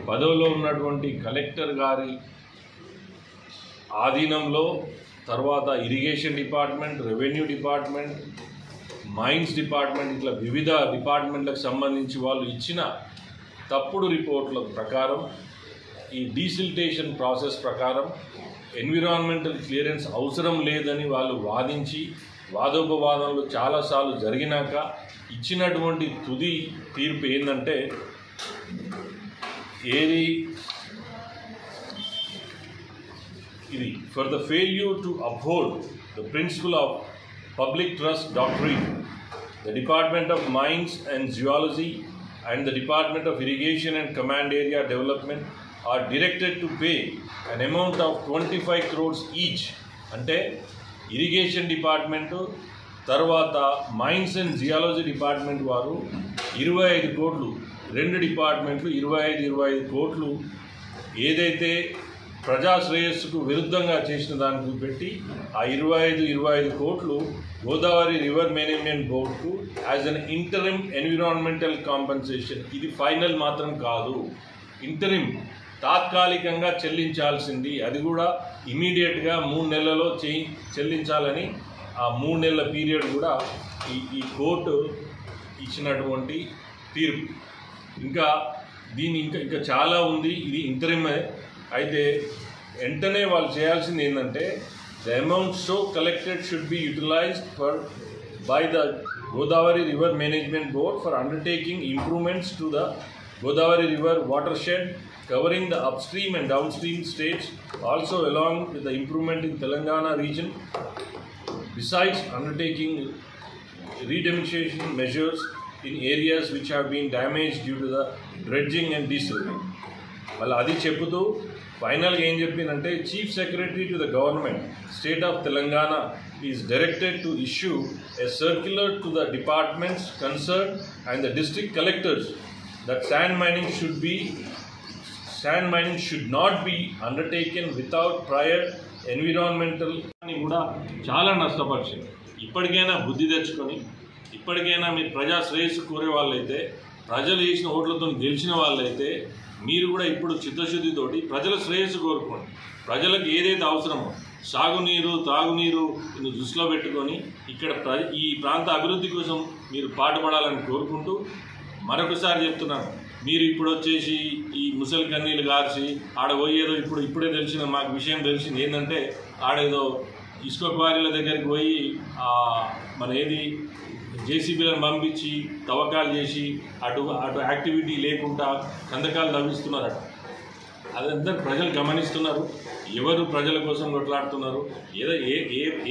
పదవిలో ఉన్నటువంటి కలెక్టర్ గారి ఆధీనంలో తర్వాత irrigation department, revenue department, mines department ఇట్లా వివిధ డిపార్ట్మెంట్లకు సంబంధించి వాళ్ళు ఇచ్చిన తప్పుడు రిపోర్ట్ల ప్రకారం ఈ డీసిల్టేషన్ ప్రాసెస్ ప్రకారం ఎన్విరాన్మెంటల్ క్లియరెన్స్ అవసరం లేదని వాళ్ళు వాదించి వాదోపవాదనలు చాలాసార్లు జరిగినాక ఇచ్చినటువంటి తుది తీర్పు ఏంటంటే for the failure to uphold the principle of public trust doctrine, the Department of Mines and Geology and the Department of Irrigation and Command Area Development are directed to pay an amount of 25 crores each. Ante irrigation department తర్వాత mines and geology department వారు 25 కోట్లు, రెండు డిపార్ట్మెంట్లు 25 కోట్లు ఏదైతే ప్రజా శ్రేయస్సుకు విరుద్ధంగా చేసిన దానికి పెట్టి ఆ 25 కోట్లు గోదావరి రివర్ మేనేజ్మెంట్ బోర్డుకు as an interim environmental compensation, ఇది ఫైనల్ మాత్రం కాదు, ఇంటరిమ్ తాత్కాలికంగా చెల్లించాల్సింది, అది కూడా ఇమీడియట్గా 3 నెలల్లో చెల్లించాలని ఆ 3 నెలల పీరియడ్ కూడా ఈ కోర్టు ఇచ్చినటువంటి తీర్పు. ఇంకా దీని ఇంకా చాలా ఉంది, ఇది ఇంటరిమే. అయితే వెంటనే వాళ్ళు చేయాల్సింది ఏంటంటే the amount so collected should be utilised by the Godavari river management board for undertaking improvements to the Godavari river watershed covering the upstream and downstream states, also along with the improvement in Telangana region, besides undertaking redemption measures in areas which have been damaged due to the dredging and desilting. Well, adi chepputu final ga em cheppinante Chief Secretary to the government, State of Telangana is directed to issue a circular to the departments concerned and the district collectors that sand mining should not be undertaken without prior environmental అని కూడా చాలా నష్టపరిచింది. ఇప్పటికైనా బుద్ధి తెచ్చుకొని ఇప్పటికైనా మీరు ప్రజా శ్రేయస్సు కోరే వాళ్ళైతే, ప్రజలు వేసిన ఓట్లతో గెలిచిన వాళ్ళైతే మీరు కూడా ఇప్పుడు చిత్తశుద్ధితోటి ప్రజల శ్రేయస్సు కోరుకోండి. ప్రజలకు ఏదైతే అవసరమో సాగునీరు, తాగునీరు దృష్టిలో పెట్టుకొని ఇక్కడ ఈ ప్రాంత అభివృద్ధి కోసం మీరు పాటుపడాలని కోరుకుంటూ మరొకసారి చెప్తున్నాను, మీరు ఇప్పుడు వచ్చేసి ఈ ముసలి కన్నీళ్ళు గార్చి ఆడ పోయేదో ఇప్పుడే తెలిసిన మాకు విషయం తెలిసింది ఏంటంటే ఆడేదో ఇసుక క్వారీల దగ్గరికి పోయి మన ఏది జేసీబీలను పంపించి తవ్వకాలు చేసి అటు యాక్టివిటీ లేకుండా కందకాలు తవ్విస్తున్నారట. అదంతా ప్రజలు గమనిస్తున్నారు, ఎవరు ప్రజల కోసం కొట్లాడుతున్నారు, ఏదో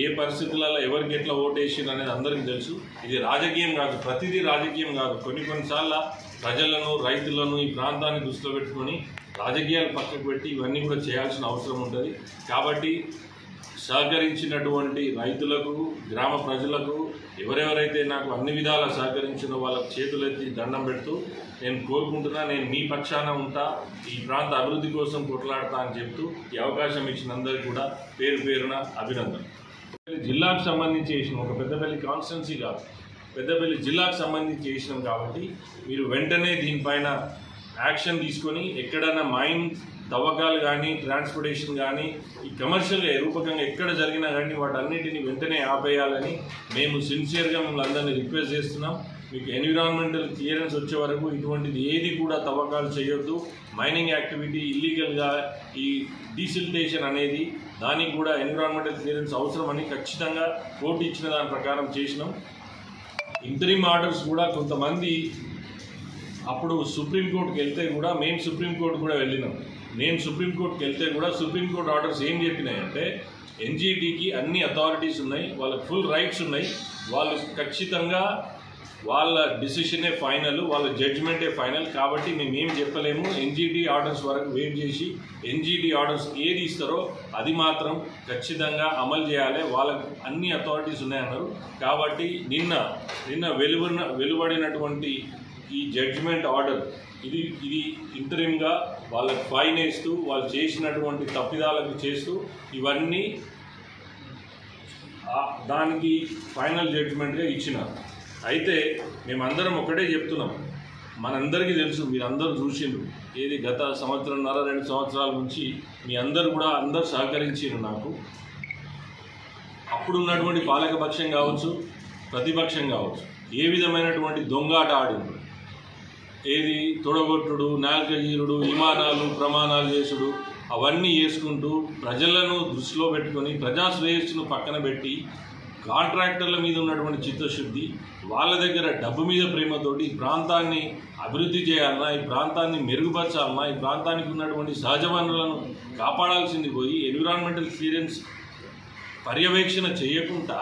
ఏ పరిస్థితులలో ఎవరికి ఎట్లా ఓటేసారు అనేది అందరికీ తెలుసు. ఇది రాజకీయం కాదు, ప్రతిదీ రాజకీయం కాదు. కొన్నిసార్లు ప్రజలను, రైతులను, ఈ ప్రాంతాన్ని దృష్టిలో పెట్టుకొని రాజకీయాలు పక్కకు పెట్టి ఇవన్నీ కూడా చేయాల్సిన అవసరం ఉంటుంది. కాబట్టి సహకరించినటువంటి రైతులకు, గ్రామ ప్రజలకు, ఎవరెవరైతే నాకు అన్ని విధాలా సహకరించిన వాళ్ళకు చేతులెత్తి దండం పెడుతూ నేను కోరుకుంటున్నా, నేను మీ పక్షాన ఉంటా, ఈ ప్రాంత అభివృద్ధి కోసం కొట్లాడతా అని చెప్తూ ఈ అవకాశం ఇచ్చిన అందరికీ కూడా పేరున అభినందన. జిల్లాకు సంబంధించి చేసిన ఒక పెద్దపల్లి కాన్స్టిట్యున్సీ కాదు, పెద్దపల్లి జిల్లాకు సంబంధించి చేసినాం కాబట్టి మీరు వెంటనే దీనిపైన యాక్షన్ తీసుకొని ఎక్కడైనా మైన్ తవ్వకాలు కానీ, ట్రాన్స్పోర్టేషన్ కానీ, ఈ కమర్షియల్గా రూపకంగా ఎక్కడ జరిగినా కానీ వాటన్నిటిని వెంటనే ఆపేయాలని మేము సిన్సియర్గా మిమ్మల్ని అందరినీ రిక్వెస్ట్ చేస్తున్నాం. మీకు ఎన్విరాన్మెంటల్ క్లియరెన్స్ వచ్చే వరకు ఇటువంటిది ఏది కూడా తవ్వకాలు చేయొద్దు. మైనింగ్ యాక్టివిటీ ఇల్లీగల్గా ఈ డీసిల్టేషన్ అనేది దానికి కూడా ఎన్విరాన్మెంటల్ క్లియరెన్స్ అవసరమని ఖచ్చితంగా కోర్టు ఇచ్చిన దాని ప్రకారం చేసినాం. ఇంటరిమ్ ఆర్డర్స్ కూడా కొంతమంది అప్పుడు సుప్రీంకోర్టుకి వెళ్తే కూడా మేము సుప్రీంకోర్టు కూడా వెళ్ళినాం. నేను సుప్రీంకోర్టుకి వెళ్తే కూడా సుప్రీంకోర్టు ఆర్డర్స్ ఏం చెప్పినాయంటే ఎన్జీటీకి అన్ని అథారిటీస్ ఉన్నాయి, వాళ్ళకి ఫుల్ రైట్స్ ఉన్నాయి, వాళ్ళు ఖచ్చితంగా వాళ్ళ డిసిషనే ఫైనల్, వాళ్ళ జడ్జిమెంటే ఫైనల్. కాబట్టి మేము ఏం చెప్పలేము. ఎన్జీటీ ఆర్డర్స్ వరకు వెయిట్ చేసి ఎన్జీటీ ఆర్డర్స్ ఏది ఇస్తారో అది మాత్రం ఖచ్చితంగా అమలు చేయాలి, వాళ్ళకి అన్ని అథారిటీస్ ఉన్నాయన్నారు. కాబట్టి నిన్న వెలువడినటువంటి ఈ జడ్జిమెంట్ ఆర్డర్ ఇది ఇంటరిమ్గా వాళ్ళకి ఫైన్ వేస్తూ వాళ్ళు చేసినటువంటి తప్పిదాలకు చేస్తూ ఇవన్నీ దానికి ఫైనల్ జడ్జిమెంట్గా ఇచ్చినారు. అయితే మేమందరం ఒకటే చెప్తున్నాం, మనందరికీ తెలుసు, మీరందరూ చూసిండ్రు. ఏది గత సంవత్సరంన్నర 2 సంవత్సరాల నుంచి మీ అందరూ కూడా సహకరించారు నాకు. అప్పుడున్నటువంటి పాలకపక్షం కావచ్చు, ప్రతిపక్షం కావచ్చు, ఏ విధమైనటువంటి దొంగాట ఆడింది. ఏది తొడగొట్టుడు, నాల్కగీరుడు, విమానాలు ప్రమాణాలు చేసుడు అవన్నీ చేసుకుంటూ ప్రజలను దృష్టిలో పెట్టుకొని ప్రజా శ్రేయస్సును పక్కన పెట్టి కాంట్రాక్టర్ల మీద ఉన్నటువంటి చిత్తశుద్ధి, వాళ్ళ దగ్గర డబ్బు మీద ప్రేమతోటి ఈ ప్రాంతాన్ని అభివృద్ధి చేయాలన్నా, ఈ ప్రాంతాన్ని మెరుగుపరచాలన్నా, ఈ ప్రాంతానికి ఉన్నటువంటి సహజ వనరులను కాపాడాల్సింది పోయి ఎన్విరాన్మెంటల్ క్లియరెన్స్ పర్యవేక్షణ చేయకుండా